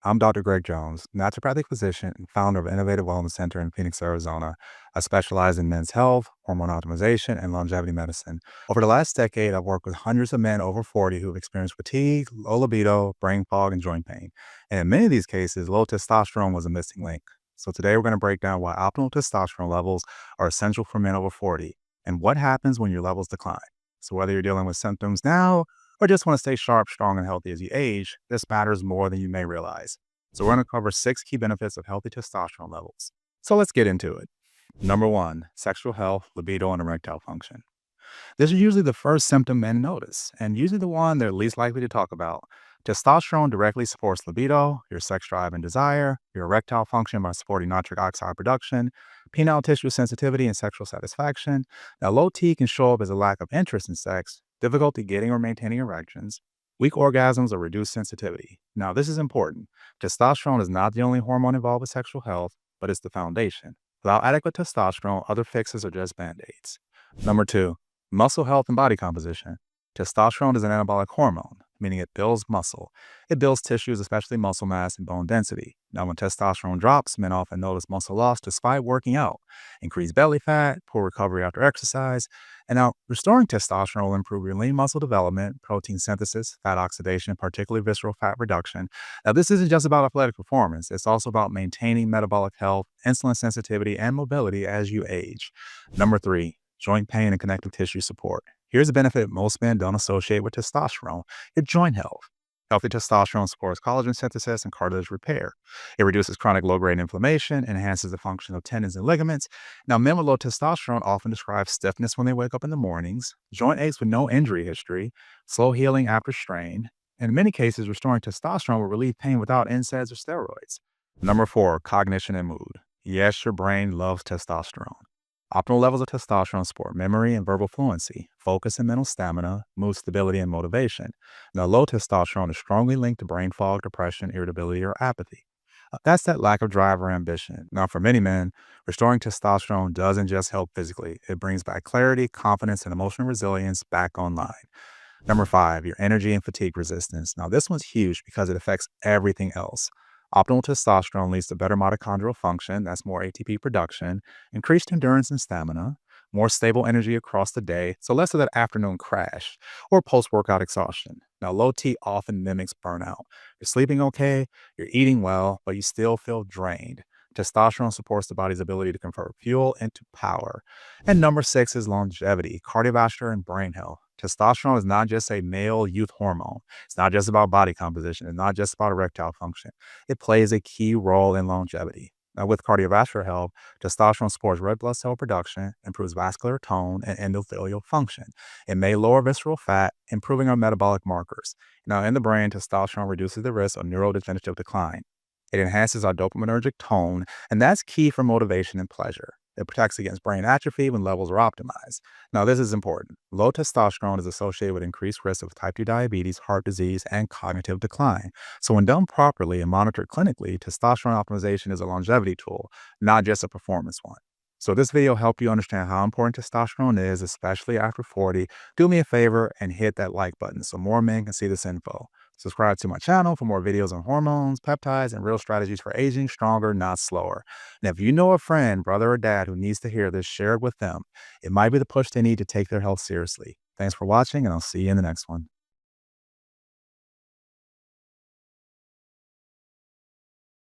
I'm Dr. Greg Jones, naturopathic physician and founder of Innovative Wellness Center in Phoenix, Arizona. I specialize in men's health, hormone optimization, and longevity medicine. Over the last decade, I've worked with hundreds of men over 40 who've experienced fatigue, low libido, brain fog, and joint pain. And in many of these cases, low testosterone was a missing link. So today we're going to break down why optimal testosterone levels are essential for men over 40 and what happens when your levels decline. So whether you're dealing with symptoms now or just want to stay sharp, strong, and healthy as you age, this matters more than you may realize. So we're going to cover 6 key benefits of healthy testosterone levels. So let's get into it. Number 1, sexual health, libido, and erectile function. This is usually the first symptom men notice, and usually the one they're least likely to talk about. Testosterone directly supports libido, your sex drive and desire, your erectile function by supporting nitric oxide production, penile tissue sensitivity and sexual satisfaction. Now, low T can show up as a lack of interest in sex, difficulty getting or maintaining erections, weak orgasms, or reduced sensitivity. Now, this is important. Testosterone is not the only hormone involved with sexual health, but it's the foundation. Without adequate testosterone, other fixes are just band-aids. Number 2, muscle health and body composition. Testosterone is an anabolic hormone, meaning it builds muscle. It builds tissues, especially muscle mass and bone density. Now, when testosterone drops, men often notice muscle loss despite working out, increased belly fat, poor recovery after exercise. And now, restoring testosterone will improve your lean muscle development, protein synthesis, fat oxidation, particularly visceral fat reduction. Now, this isn't just about athletic performance. It's also about maintaining metabolic health, insulin sensitivity, and mobility as you age. Number 3, joint pain and connective tissue support. Here's a benefit most men don't associate with testosterone: your joint health. Healthy testosterone supports collagen synthesis and cartilage repair. It reduces chronic low-grade inflammation, enhances the function of tendons and ligaments. Now, men with low testosterone often describe stiffness when they wake up in the mornings, joint aches with no injury history, slow healing after strain. In many cases, restoring testosterone will relieve pain without NSAIDs or steroids. Number 4, cognition and mood. Yes, your brain loves testosterone. Optimal levels of testosterone support memory and verbal fluency, focus and mental stamina, mood stability, and motivation. Now, low testosterone is strongly linked to brain fog, depression, irritability, or apathy. That's that lack of drive or ambition. Now, for many men, restoring testosterone doesn't just help physically, it brings back clarity, confidence, and emotional resilience back online. Number 5, your energy and fatigue resistance. Now, this one's huge because it affects everything else. Optimal testosterone leads to better mitochondrial function, that's more ATP production, increased endurance and stamina, more stable energy across the day, so less of that afternoon crash or post-workout exhaustion. Now, low T often mimics burnout. You're sleeping okay, you're eating well, but you still feel drained. Testosterone supports the body's ability to convert fuel into power. And number 6 is longevity, cardiovascular, and brain health. Testosterone is not just a male youth hormone. It's not just about body composition. It's not just about erectile function. It plays a key role in longevity. Now, with cardiovascular health, testosterone supports red blood cell production, improves vascular tone, and endothelial function. It may lower visceral fat, improving our metabolic markers. Now, in the brain, testosterone reduces the risk of neurodegenerative decline. It enhances our dopaminergic tone, and that's key for motivation and pleasure. It protects against brain atrophy when levels are optimized. Now, this is important. Low testosterone is associated with increased risk of type 2 diabetes, heart disease, and cognitive decline. So when done properly and monitored clinically, testosterone optimization is a longevity tool, not just a performance one. So this video helped you understand how important testosterone is, especially after 40. Do me a favor and hit that like button so more men can see this info. Subscribe to my channel for more videos on hormones, peptides, and real strategies for aging stronger, not slower. And if you know a friend, brother, or dad who needs to hear this, share it with them. It might be the push they need to take their health seriously. Thanks for watching, and I'll see you in the next one.